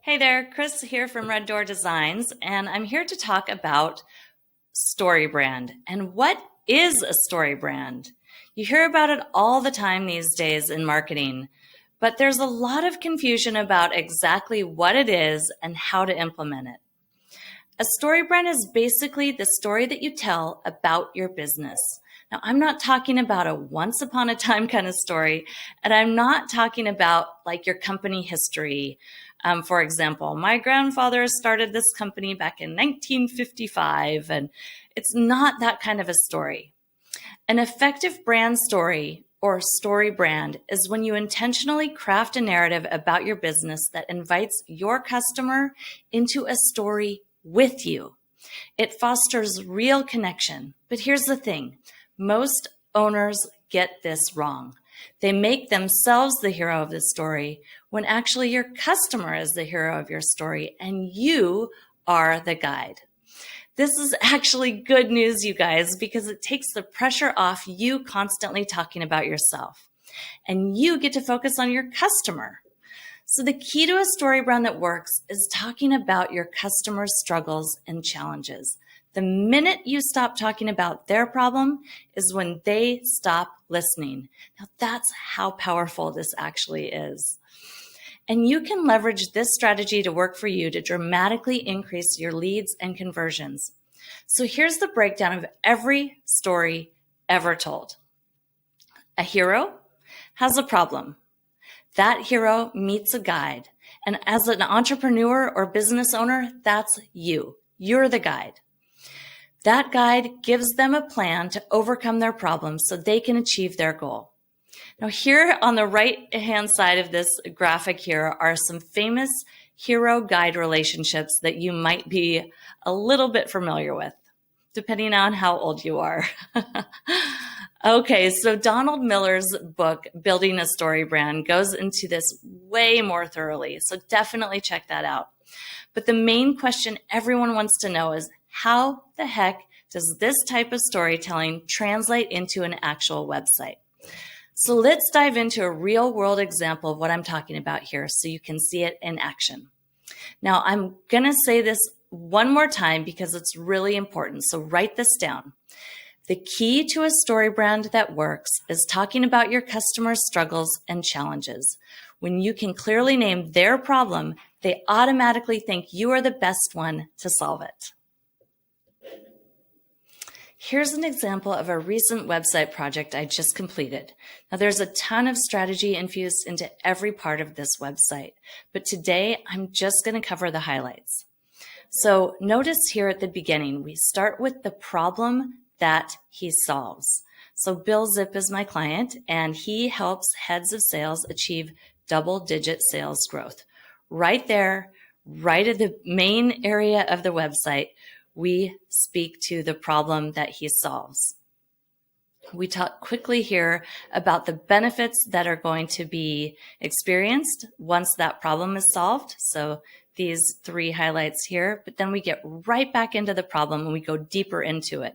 Hey there, Chris here from Red Door Designs, and I'm here to talk about story brand. And what is a story brand? You hear about it all the time these days in marketing, but there's a lot of confusion about exactly what it is and how to implement it. A story brand is basically the story that you tell about your business. Now, I'm not talking about a once upon a time kind of story, and I'm not talking about like your company history. For example, my grandfather started this company back in 1955, and it's not that kind of a story. An effective brand story or story brand is when you intentionally craft a narrative about your business that invites your customer into a story with you. It fosters real connection. But here's the thing. Most owners get this wrong. They make themselves the hero of the story when actually your customer is the hero of your story and you are the guide. This is actually good news, you guys, because it takes the pressure off you constantly talking about yourself. And you get to focus on your customer. So the key to a story brand that works is talking about your customer's struggles and challenges. The minute you stop talking about their problem is when they stop listening. Now that's how powerful this actually is. And you can leverage this strategy to work for you to dramatically increase your leads and conversions. So here's the breakdown of every story ever told. A hero has a problem. That hero meets a guide. And as an entrepreneur or business owner, that's you. You're the guide. That guide gives them a plan to overcome their problems so they can achieve their goal. Now, here on the right-hand side of this graphic here are some famous hero-guide relationships that you might be a little bit familiar with, depending on how old you are. Okay, so Donald Miller's book, Building a Story Brand, goes into this way more thoroughly, so definitely check that out. But the main question everyone wants to know is, how the heck does this type of storytelling translate into an actual website? So let's dive into a real-world example of what I'm talking about here so you can see it in action. Now, I'm going to say this one more time because it's really important, so write this down. The key to a story brand that works is talking about your customers' struggles and challenges. When you can clearly name their problem, they automatically think you are the best one to solve it. Here's an example of a recent website project I just completed. Now, there's a ton of strategy infused into every part of this website, but today I'm just going to cover the highlights. So notice here at the beginning, we start with the problem that he solves. So Bill Zip is my client, and he helps heads of sales achieve double-digit sales growth. Right there, right at the main area of the website, we speak to the problem that he solves. We talk quickly here about the benefits that are going to be experienced once that problem is solved. So these three highlights here, but then we get right back into the problem and we go deeper into it.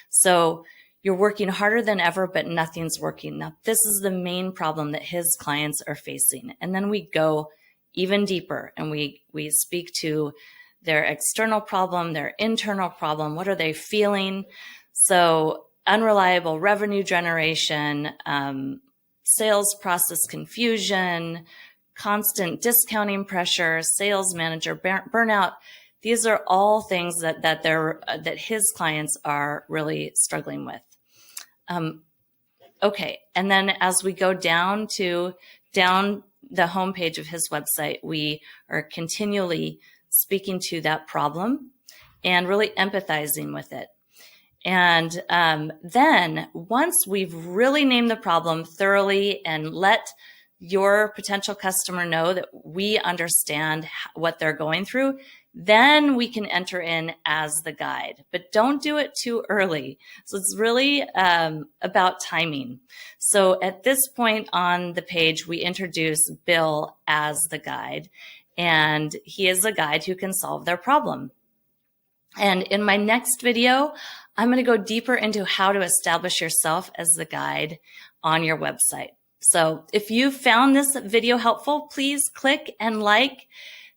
So you're working harder than ever, but nothing's working. Now, this is the main problem that his clients are facing. And then we go even deeper and we speak to their external problem, their internal problem, what are they feeling? So unreliable revenue generation, sales process confusion, constant discounting pressure, sales manager burnout. These are all things that his clients are really struggling with. Okay, and then as we go down the homepage of his website, we are continually speaking to that problem and really empathizing with it. And then once we've really named the problem thoroughly and let your potential customer know that we understand what they're going through, then we can enter in as the guide. But don't do it too early. So it's really about timing. So at this point on the page, we introduce Bill as the guide, and he is a guide who can solve their problem. And in my next video, I'm going to go deeper into how to establish yourself as the guide on your website. So if you found this video helpful, please click and like.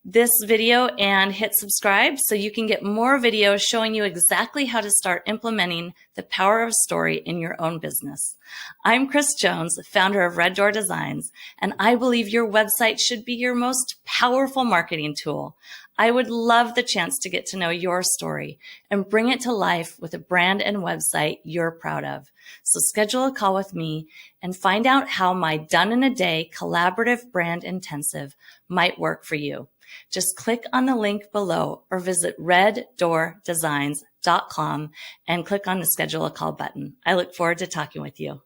this video and hit subscribe so you can get more videos showing you exactly how to start implementing the power of story in your own business. I'm Chris Jones, founder of Red Door Designs, and I believe your website should be your most powerful marketing tool. I would love the chance to get to know your story and bring it to life with a brand and website you're proud of. So schedule a call with me and find out how my done in a day collaborative brand intensive might work for you. Just click on the link below or visit reddoordesigns.com and click on the schedule a call button. I look forward to talking with you.